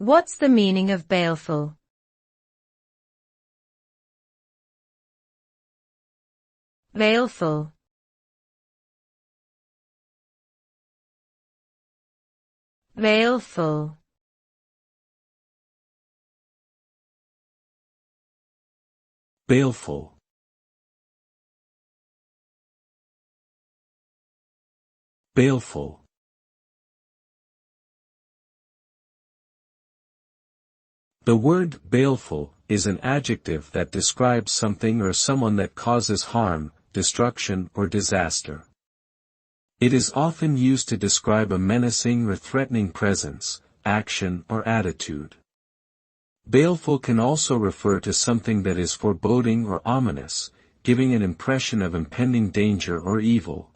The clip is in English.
What's the meaning of baleful? Baleful. Baleful. Baleful. Baleful. The word baleful is an adjective that describes something or someone that causes harm, destruction, or disaster. It is often used to describe a menacing or threatening presence, action, or attitude. Baleful can also refer to something that is foreboding or ominous, giving an impression of impending danger or evil.